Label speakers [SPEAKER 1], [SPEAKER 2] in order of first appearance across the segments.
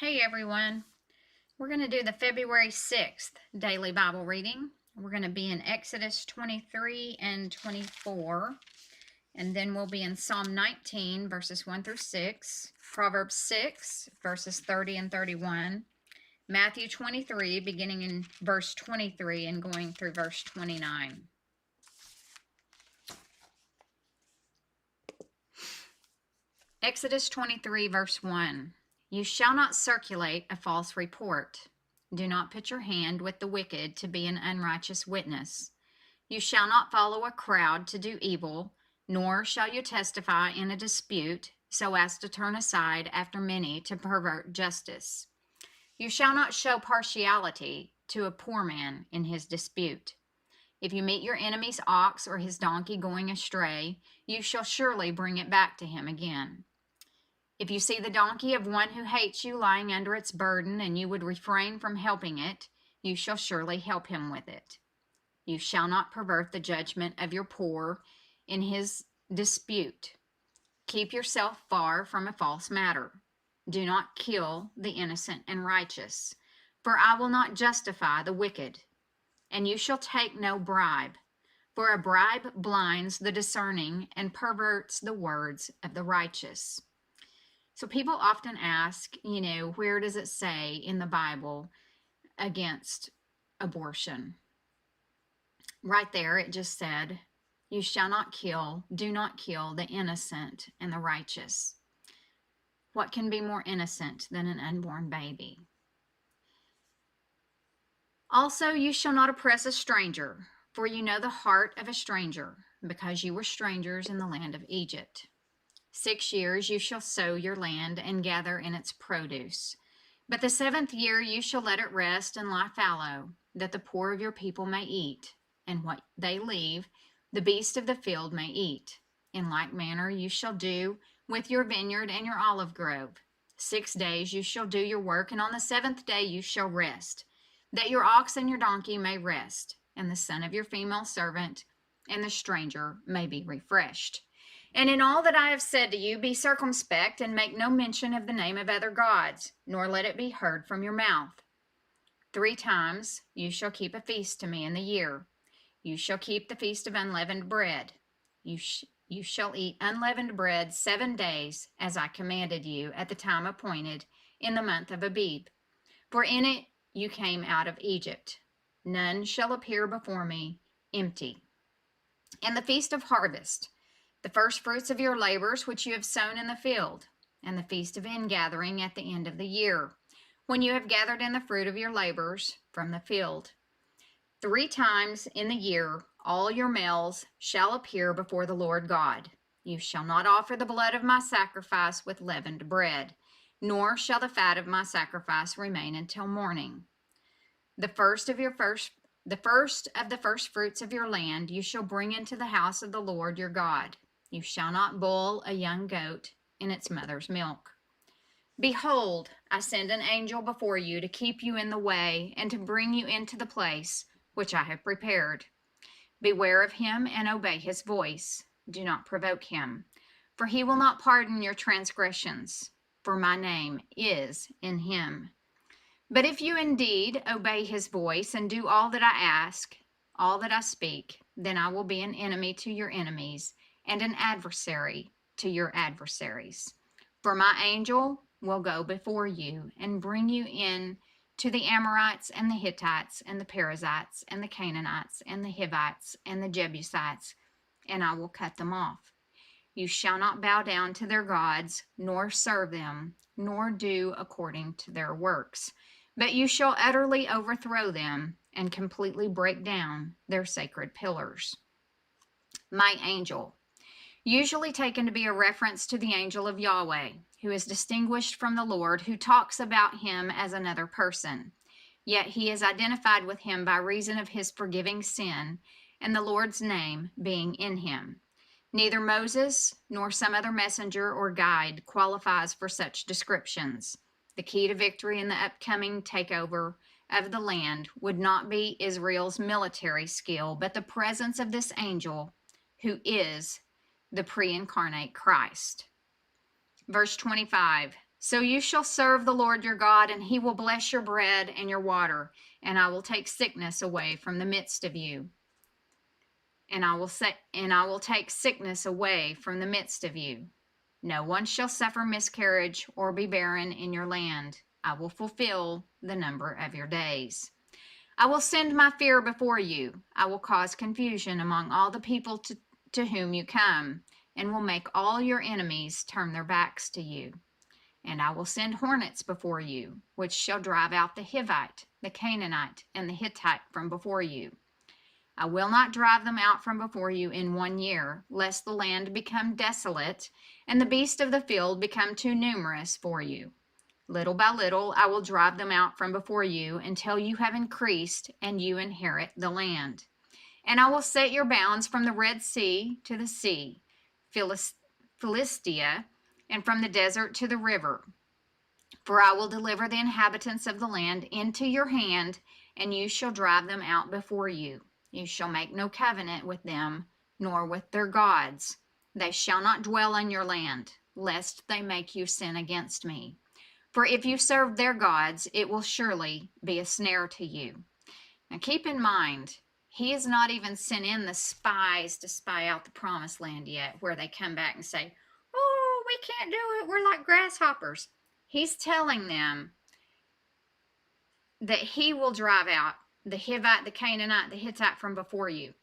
[SPEAKER 1] Hey everyone, we're going to do the February 6th daily Bible reading. We're going to be in Exodus 23 and 24, and then we'll be in Psalm 19 verses 1 through 6, Proverbs 6 verses 30 and 31, Matthew 23 beginning in verse 23 and going through verse 29. Exodus 23 verse 1. You shall not circulate a false report. Do not put your hand with the wicked to be an unrighteous witness. You shall not follow a crowd to do evil, nor shall you testify in a dispute so as to turn aside after many to pervert justice. You shall not show partiality to a poor man in his dispute. If you meet your enemy's ox or his donkey going astray, you shall surely bring it back to him again. If you see the donkey of one who hates you lying under its burden, and you would refrain from helping it, you shall surely help him with it. You shall not pervert the judgment of your poor in his dispute. Keep yourself far from a false matter. Do not kill the innocent and righteous, for I will not justify the wicked. And you shall take no bribe, for a bribe blinds the discerning and perverts the words of the righteous. So people often ask, where does it say in the Bible against abortion? Right there, it just said, you shall not kill, do not kill the innocent and the righteous. What can be more innocent than an unborn baby? Also, you shall not oppress a stranger, for you know the heart of a stranger, because you were strangers in the land of Egypt. 6 years you shall sow your land and gather in its produce. But the 7th year you shall let it rest and lie fallow, that the poor of your people may eat, and what they leave, the beast of the field may eat. In like manner you shall do with your vineyard and your olive grove. 6 days you shall do your work, and on the 7th day you shall rest, that your ox and your donkey may rest, and the son of your female servant and the stranger may be refreshed. And in all that I have said to you, be circumspect, and make no mention of the name of other gods, nor let it be heard from your mouth. 3 times you shall keep a feast to me in the year. You shall keep the feast of unleavened bread. You shall eat unleavened bread 7 days, as I commanded you at the time appointed in the month of Abib. For in it you came out of Egypt. None shall appear before me empty. And the feast of harvest, the first fruits of your labors which you have sown in the field, and the feast of ingathering at the end of the year, when you have gathered in the fruit of your labors from the field. 3 times in the year all your males shall appear before the Lord God. You shall not offer the blood of my sacrifice with leavened bread, nor shall the fat of my sacrifice remain until morning. The first of the first fruits of your land you shall bring into the house of the Lord your God. You shall not boil a young goat in its mother's milk. Behold, I send an angel before you to keep you in the way and to bring you into the place which I have prepared. Beware of him and obey his voice. Do not provoke him, for he will not pardon your transgressions, for my name is in him. But if you indeed obey his voice and do all that I ask, all that I speak, then I will be an enemy to your enemies and an adversary to your adversaries. For my angel will go before you and bring you in to the Amorites and the Hittites and the Perizzites and the Canaanites and the Hivites and the Jebusites, and I will cut them off. You shall not bow down to their gods, nor serve them, nor do according to their works, but you shall utterly overthrow them and completely break down their sacred pillars. My angel, usually taken to be a reference to the angel of Yahweh, who is distinguished from the Lord, who talks about him as another person. Yet he is identified with him by reason of his forgiving sin and the Lord's name being in him. Neither Moses nor some other messenger or guide qualifies for such descriptions. The key to victory in the upcoming takeover of the land would not be Israel's military skill, but the presence of this angel, who is the pre-incarnate Christ. Verse 25, So you shall serve the Lord your God, and he will bless your bread and your water, and I will take sickness away from the midst of you. And I will take sickness away from the midst of you. No one shall suffer miscarriage or be barren in your land. I will fulfill the number of your days. I will send my fear before you. I will cause confusion among all the people to whom you come, and will make all your enemies turn their backs to you. And I will send hornets before you, which shall drive out the Hivite, the Canaanite, and the Hittite from before you. I will not drive them out from before you in 1 year, lest the land become desolate, and the beasts of the field become too numerous for you. Little by little I will drive them out from before you until you have increased and you inherit the land. And I will set your bounds from the Red Sea to the sea, Philistia, and from the desert to the river. For I will deliver the inhabitants of the land into your hand, and you shall drive them out before you. You shall make no covenant with them, nor with their gods. They shall not dwell in your land, lest they make you sin against me. For if you serve their gods, it will surely be a snare to you. Now keep in mind, he has not even sent in the spies to spy out the promised land yet, where they come back and say, oh, we can't do it, we're like grasshoppers. He's telling them that he will drive out the Hivite, the Canaanite, the Hittite from before you.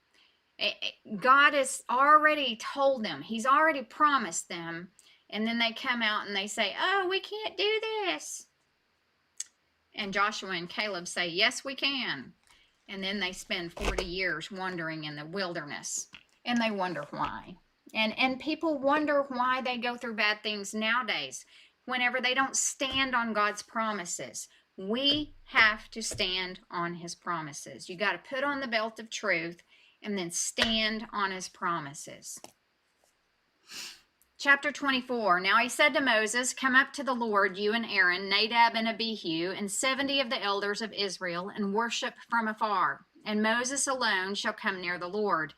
[SPEAKER 1] God has already told them. He's already promised them. And then they come out and they say, oh, we can't do this. And Joshua and Caleb say, yes, we can. And then they spend 40 years wandering in the wilderness. And they wonder why. And people wonder why they go through bad things nowadays, whenever they don't stand on God's promises. We have to stand on his promises. You got to put on the belt of truth and then stand on his promises. Chapter 24. Now he said to Moses, come up to the Lord, you and Aaron, Nadab and Abihu, and 70 of the elders of Israel, and worship from afar. And Moses alone shall come near the Lord.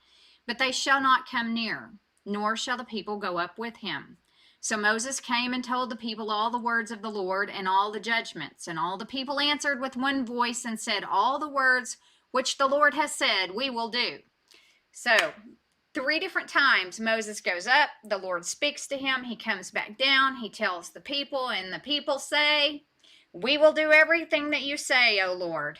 [SPEAKER 1] But they shall not come near, nor shall the people go up with him. So Moses came and told the people all the words of the Lord and all the judgments. And all the people answered with one voice and said, all the words which the Lord has said, we will do. So 3 different times Moses goes up, the Lord speaks to him, he comes back down, he tells the people, and the people say, we will do everything that you say, O Lord.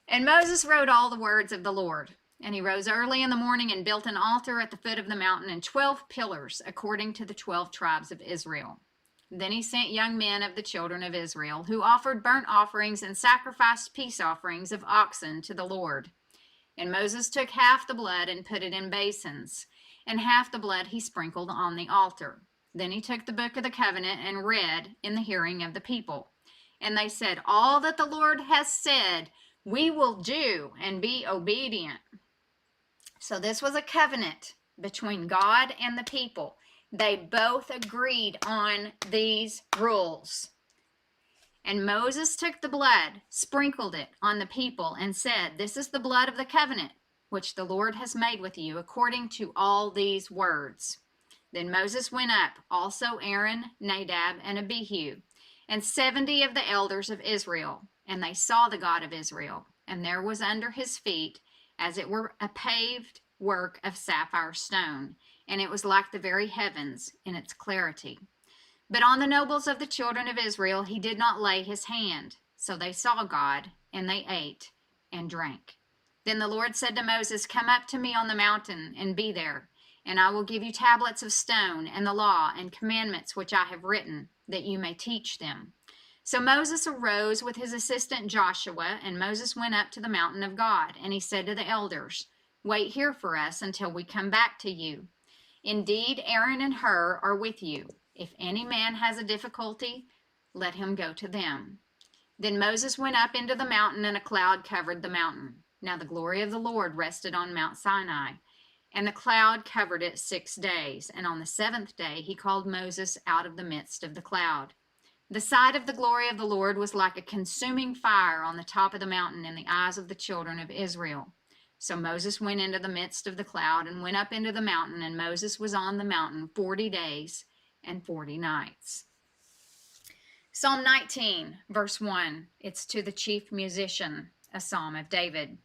[SPEAKER 1] And Moses wrote all the words of the Lord. And he rose early in the morning and built an altar at the foot of the mountain and 12 pillars according to the 12 tribes of Israel. Then he sent young men of the children of Israel who offered burnt offerings and sacrificed peace offerings of oxen to the Lord. And Moses took half the blood and put it in basins, and half the blood he sprinkled on the altar. Then he took the book of the covenant and read in the hearing of the people. And they said, all that the Lord has said, we will do and be obedient. So this was a covenant between God and the people. They both agreed on these rules. And Moses took the blood, sprinkled it on the people, and said, this is the blood of the covenant, which the Lord has made with you, according to all these words. Then Moses went up, also Aaron, Nadab, and Abihu, and 70 of the elders of Israel. And they saw the God of Israel, and there was under his feet, as it were a paved work of sapphire stone, and it was like the very heavens in its clarity. But on the nobles of the children of Israel he did not lay his hand. So they saw God, and they ate and drank. Then the Lord said to Moses, come up to me on the mountain and be there, and I will give you tablets of stone and the law and commandments which I have written, that you may teach them. So Moses arose with his assistant Joshua, and Moses went up to the mountain of God, and he said to the elders, wait here for us until we come back to you. Indeed, Aaron and Hur are with you. If any man has a difficulty, let him go to them. Then Moses went up into the mountain, and a cloud covered the mountain. Now the glory of the Lord rested on Mount Sinai, and the cloud covered it 6 days. And on the 7th day he called Moses out of the midst of the cloud. The sight of the glory of the Lord was like a consuming fire on the top of the mountain in the eyes of the children of Israel. So Moses went into the midst of the cloud and went up into the mountain, and Moses was on the mountain 40 days and 40 nights. Psalm 19, verse 1, it's to the chief musician, a psalm of David.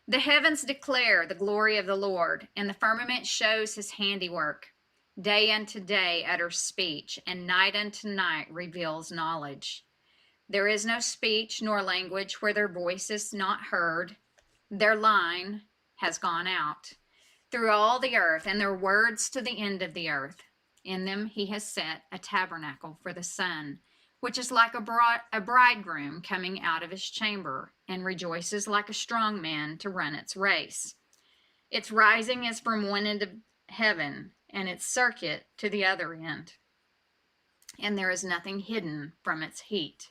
[SPEAKER 1] The heavens declare the glory of the Lord, and the firmament shows his handiwork. Day unto day utters speech, and night unto night reveals knowledge. There is no speech nor language where their voice is not heard. Their line has gone out through all the earth, and their words to the end of the earth. In them he has set a tabernacle for the sun, which is like a bridegroom coming out of his chamber, and rejoices like a strong man to run its race. Its rising is from one end of heaven, and its circuit to the other end, and there is nothing hidden from its heat.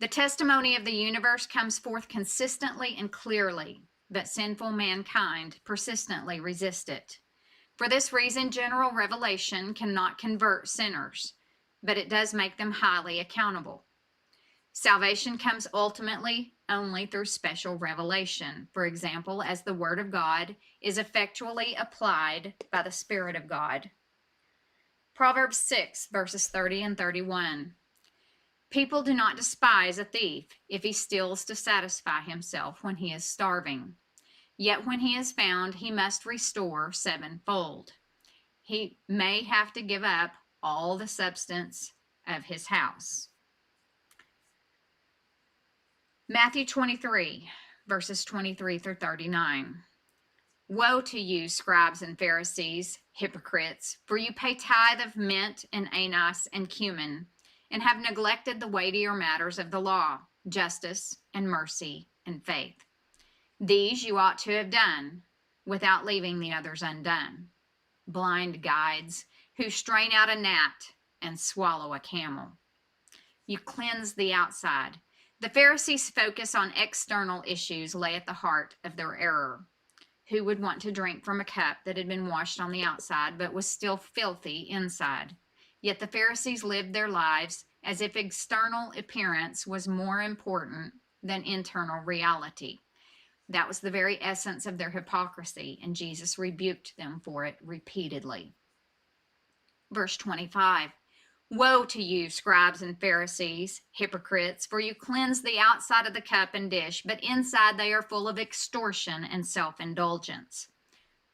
[SPEAKER 1] The testimony of the universe comes forth consistently and clearly, but sinful mankind persistently resist it. For this reason, general revelation cannot convert sinners, but it does make them highly accountable. Salvation comes ultimately only through special revelation, for example, as the Word of God is effectually applied by the Spirit of God. Proverbs 6, verses 30 and 31. People do not despise a thief if he steals to satisfy himself when he is starving. Yet when he is found, he must restore sevenfold. He may have to give up all the substance of his house. Matthew 23, verses 23 through 39. Woe to you, scribes and Pharisees, hypocrites, for you pay tithe of mint and anise and cumin, and have neglected the weightier matters of the law, justice and mercy and faith. These you ought to have done, without leaving the others undone. Blind guides, who strain out a gnat and swallow a camel. You cleanse the outside. The Pharisees' focus on external issues lay at the heart of their error. Who would want to drink from a cup that had been washed on the outside but was still filthy inside? Yet the Pharisees lived their lives as if external appearance was more important than internal reality. That was the very essence of their hypocrisy, and Jesus rebuked them for it repeatedly. Verse 25. Woe to you, scribes and Pharisees, hypocrites, for you cleanse the outside of the cup and dish, but inside they are full of extortion and self-indulgence.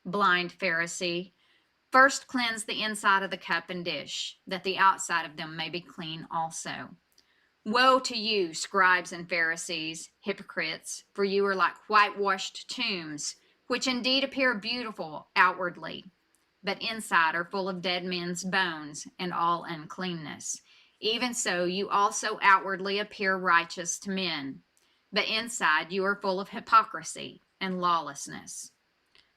[SPEAKER 1] Blind Pharisee, first cleanse the inside of the cup and dish, that the outside of them may be clean also. Woe to you, scribes and Pharisees, hypocrites, for you are like whitewashed tombs, which indeed appear beautiful outwardly, but inside are full of dead men's bones and all uncleanness. Even so, you also outwardly appear righteous to men, but inside you are full of hypocrisy and lawlessness.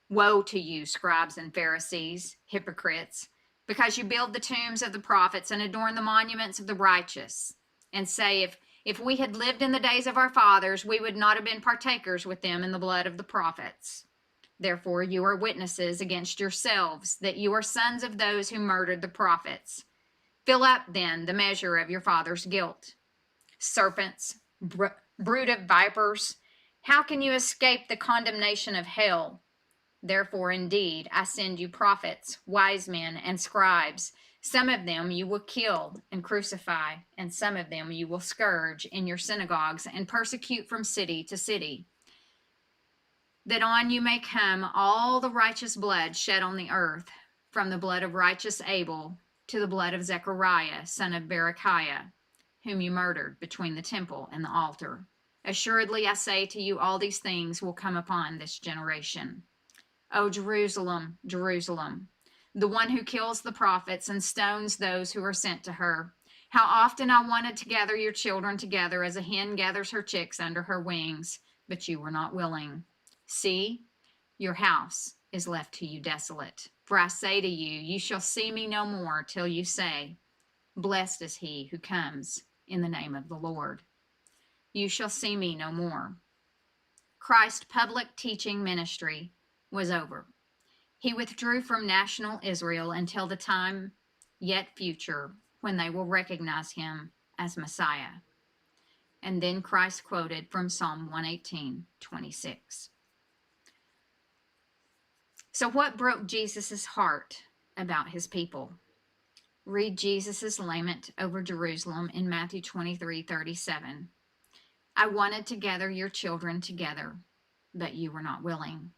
[SPEAKER 1] Woe to you, scribes and Pharisees, hypocrites, because you build the tombs of the prophets and adorn the monuments of the righteous, and say, if we had lived in the days of our fathers, we would not have been partakers with them in the blood of the prophets. Therefore, you are witnesses against yourselves that you are sons of those who murdered the prophets. Fill up, then, the measure of your father's guilt. Serpents, brood of vipers, how can you escape the condemnation of hell? Therefore, indeed, I send you prophets, wise men, and scribes. Some of them you will kill and crucify, and some of them you will scourge in your synagogues and persecute from city to city, that on you may come all the righteous blood shed on the earth, from the blood of righteous Abel to the blood of Zechariah, son of Berechiah, whom you murdered between the temple and the altar. Assuredly, I say to you, all these things will come upon this generation. O Jerusalem, Jerusalem, the one who kills the prophets and stones those who are sent to her. How often I wanted to gather your children together as a hen gathers her chicks under her wings, but you were not willing. See, your house is left to you desolate. For I say to you, you shall see me no more till you say, blessed is he who comes in the name of the Lord. You shall see me no more. Christ's public teaching ministry was over. He withdrew from national Israel until the time yet future when they will recognize him as Messiah. And then Christ quoted from Psalm 118:26. So what broke Jesus' heart about his people? Read Jesus' lament over Jerusalem in Matthew 23:37. I wanted to gather your children together, but you were not willing.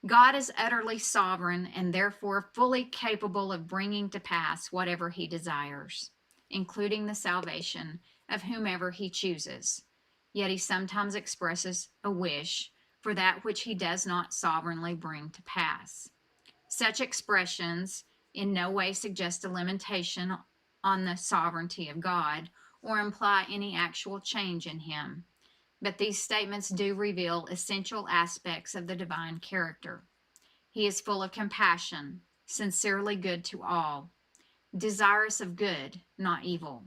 [SPEAKER 1] God is utterly sovereign and therefore fully capable of bringing to pass whatever he desires, including the salvation of whomever he chooses. Yet he sometimes expresses a wish for that which he does not sovereignly bring to pass. Such expressions in no way suggest a limitation on the sovereignty of God or imply any actual change in him. But these statements do reveal essential aspects of the divine character. He is full of compassion, sincerely good to all, desirous of good, not evil,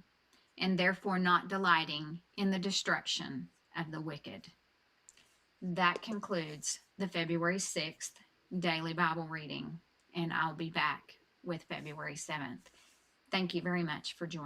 [SPEAKER 1] and therefore not delighting in the destruction of the wicked. That concludes the February 6th daily Bible reading, and I'll be back with February 7th. Thank you very much for joining.